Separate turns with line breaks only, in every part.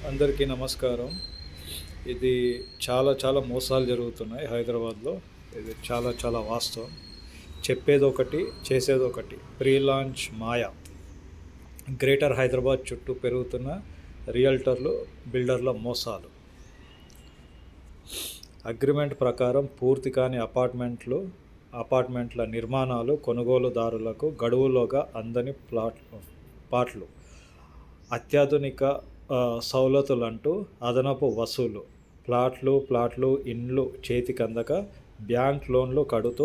అందరికీ నమస్కారం. ఇది చాలా చాలా మోసాలు జరుగుతున్నాయి హైదరాబాద్లో. ఇది చాలా చాలా వాస్తవం. చెప్పేదొకటి, చేసేదొకటి. ప్రీ లాంచ్ మాయ. గ్రేటర్ హైదరాబాద్ చుట్టూ పెరుగుతున్న రియల్టర్లు, బిల్డర్ల మోసాలు. అగ్రిమెంట్ ప్రకారం పూర్తి కాని అపార్ట్మెంట్ల నిర్మాణాలు కొనుగోలుదారులకు గడువులోగా అందని ప్లాట్లు. అత్యాధునిక సౌలతులంటూ అదనపు వసూలు. ప్లాట్లు, ఇండ్లు చేతికందక బ్యాంక్ లోన్లు కడుతూ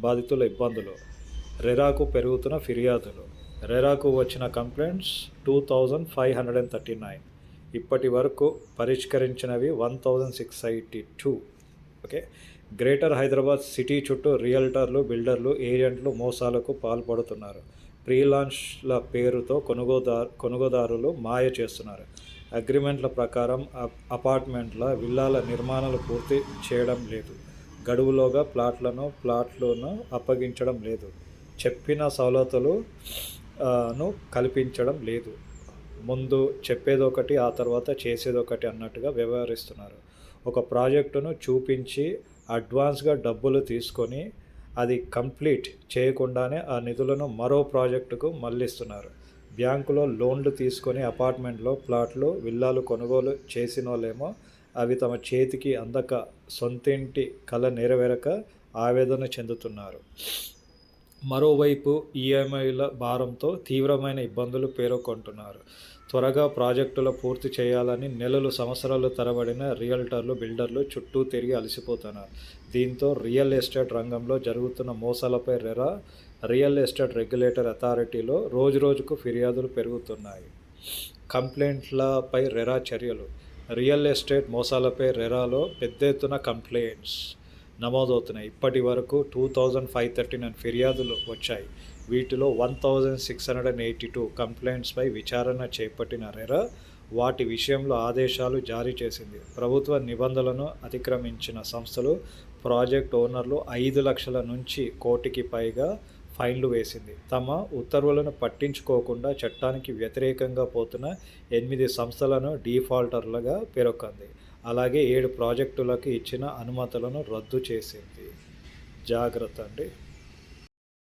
బాధితుల ఇబ్బందులు. రెరాకు పెరుగుతున్న ఫిర్యాదులు. రెరాకు వచ్చిన కంప్లైంట్స్ 2539. ఇప్పటి వరకు పరిష్కరించినవి 1682. ఓకే. గ్రేటర్ హైదరాబాద్ సిటీ చుట్టూ రియల్టర్లు, బిల్డర్లు, ఏజెంట్లు మోసాలకు పాల్పడుతున్నారు. ప్రీ లాంచ్ల పేరుతో కొనుగోదారులు మాయ చేస్తున్నారు. అగ్రిమెంట్ల ప్రకారం అపార్ట్మెంట్ల, విల్లాల నిర్మాణాలు పూర్తి చేయడం లేదు. గడువులోగా ప్లాట్లను అప్పగించడం లేదు. చెప్పిన సౌలతులను కల్పించడం లేదు. ముందు చెప్పేదొకటి, ఆ తర్వాత చేసేదొకటి అన్నట్టుగా వ్యవహరిస్తున్నారు. ఒక ప్రాజెక్టును చూపించి అడ్వాన్స్గా డబ్బులు తీసుకొని అది కంప్లీట్ చేయకుండానే ఆ నిధులను మరో ప్రాజెక్టుకు మళ్లిస్తున్నారు. బ్యాంకులో లోన్లు తీసుకొని అపార్ట్మెంట్లో ప్లాట్లు, విల్లాలు కొనుగోలు చేసినోళ్ళేమో అవి తమ చేతికి అందక, సొంతింటి కల నెరవేరక ఆవేదన చెందుతున్నారు. మరోవైపు ఈఎంఐల భారంతో తీవ్రమైన ఇబ్బందులు పేర్కొంటున్నారు. త్వరగా ప్రాజెక్టులు పూర్తి చేయాలని నెలలు, సంవత్సరాలు తరబడిన రియల్టర్లు, బిల్డర్లు చుట్టూ తిరిగి అలసిపోతున్నారు. దీంతో రియల్ ఎస్టేట్ రంగంలో జరుగుతున్న మోసాలపై రియల్ ఎస్టేట్ రెగ్యులేటర్ అథారిటీలో రోజురోజుకు ఫిర్యాదులు పెరుగుతున్నాయి. కంప్లైంట్లపై రెరా చర్యలు. రియల్ ఎస్టేట్ మోసాలపై రెరాలో పెద్ద ఎత్తున కంప్లైంట్స్ నమోదవుతున్నాయి. ఇప్పటి వరకు 2539 ఫిర్యాదులు వచ్చాయి. వీటిలో 1682 కంప్లైంట్స్పై విచారణ చేపట్టిన రెరా వాటి విషయంలో ఆదేశాలు జారీ చేసింది. ప్రభుత్వ నిబంధనలను అతిక్రమించిన సంస్థలు, ప్రాజెక్ట్ ఓనర్లు 5 లక్షల నుంచి కోటికి పైగా ఫైన్లు వేసింది. తమ ఉత్తర్వులను పట్టించుకోకుండా చట్టానికి వ్యతిరేకంగా పోతున్న 8 సంస్థలను డీఫాల్టర్లుగా పేర్కొంది. అలాగే 7 ప్రాజెక్టులకు ఇచ్చిన అనుమతులను రద్దు చేసింది. జాగ్రత్త అండి.